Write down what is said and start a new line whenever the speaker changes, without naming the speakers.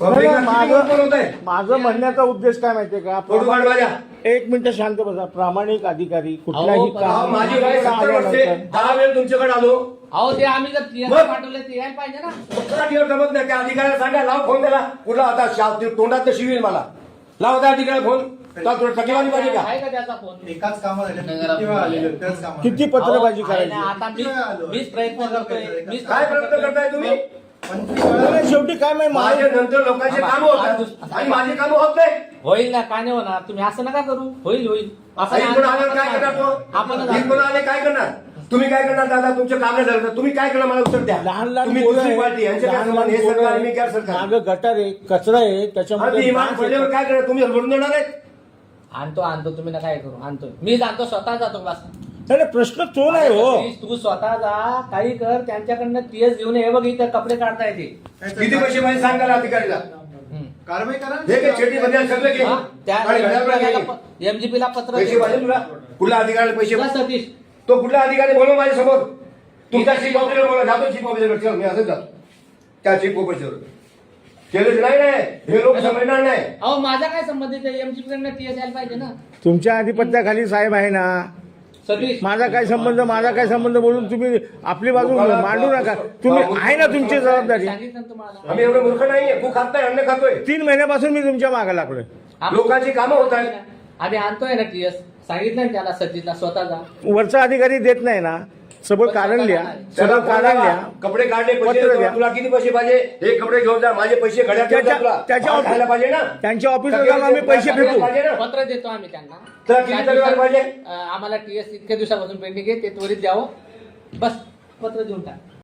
माझं म्हणण्याचा उद्देश काय माहितीये का, एक मिनिट शांत बसा. प्रामाणिक अधिकारी कुठलाही काम
माझी वय 70 वर्षे 10 वेळ तुमच्याकडे आलो.
अहो ते आम्ही जर TS पाठवले ते यायला पाहिजे ना.
जमत नाही. त्या अधिकाऱ्याला सांगा, लाव फोन त्याला. कुठला होता तोंडात शिवील मला. लाव त्या अधिकाऱ्याला फोन. टकेवारी पाहिजे का?
आहे का त्याचा फोन?
एकाच कामात
किती पत्रबाजी करायची?
आता मीच प्रयत्न करतोय.
काय प्रयत्न करताय तुम्ही?
शेवटी काय माहिती,
माझ्या नंतर लोकांचे काम होतात आणि माझे काम होत नाही.
होईल ना, का नाही होणार? तुम्ही असं नका करू. होईल असं
इकडून आल्यावर काय करणार तो?
आपण
इकडून आले काय करणार? तुम्ही काय करणार दादा? तुमचं काम नाही झालं. तुम्ही काय करणार मला उत्तर द्या.
लहान लहान
तुम्ही दुसरी पार्टी, यांचे काय संबंध? हे सरकार, मी काय सरकार?
मागं गटार आहे, कचरा आहे, त्याच्यामध्ये
इमान पडल्यावर काय करणार? तुम्ही हलवून देणार आहेत?
आणतो तुम्ही ना काय करू. आणतो मी जातो, स्वतः जातो क्लास.
नाही, प्रश्न तो नाही हो.
तू स्वतः जा, काही कर, त्यांच्याकडनं TS घेऊन ये. बघ इथं कपडे काढता येते.
किती पैसे पाहिजे सांगा ना अधिकारीला.
कारवाई करा.
हे काय चेटी बद्दल सगळं घे. आणि घड्याळ
MGP ला पत्र
पैसे पाहिजे तुला? कुठल्या अधिकाऱ्याला पैसे?
सतीश
तो कुठला अधिकारी बोलव माझ्या समोर. तुमच्या चीफ ऑफिसर बोला. जातो चीफ ऑफिसर. चल मी असंच जातो त्या चीफ ऑफिसर. केलं नाही हे लोक समजणार नाही.
अहो माझा काय संबंध आहे? MGP कडनं TS यायला पाहिजे ना.
तुमच्या आधिपत्याखाली साहेब आहे ना.
सतीश
माझा काय संबंध बोलून तुम्ही आपली बाजू मांडू नका. तुम्ही आहे ना तुमची जबाबदारी.
सांगितलं ना तुम्हाला.
आम्ही एवढं मूर्ख नाहीये. तू खात नाही, अन्न खातोय.
3 महिन्यापासून मी तुमच्या मागे लागलोय.
लोकांची कामं होत आहेत.
आम्ही आणतोय ना TS. सांगितलं ना त्याला, सतीशला स्वतः जा.
वरचा अधिकारी देत नाही ना. सगळं कारण लिहा, सगळं कारण लिहा.
कपडे काढले पैसे
पत्र द्या.
तुला किती पैसे पाहिजे? हे कपडे घेऊन जा. माझे पैसे घड्यात घेऊन जा तुला.
त्याच्या
खायला पाहिजे ना.
त्यांच्या ऑफिसला जाऊन आम्ही पैसे फेकू.
पाहिजे ना.
पत्र देतो आम्ही त्यांना.
तुला किती तक्रार पाहिजे?
आम्हाला TS इतक्या दिवसापासून पेंडिंग आहे, ते त्वरित द्यावं. बस पत्र देऊन टाक.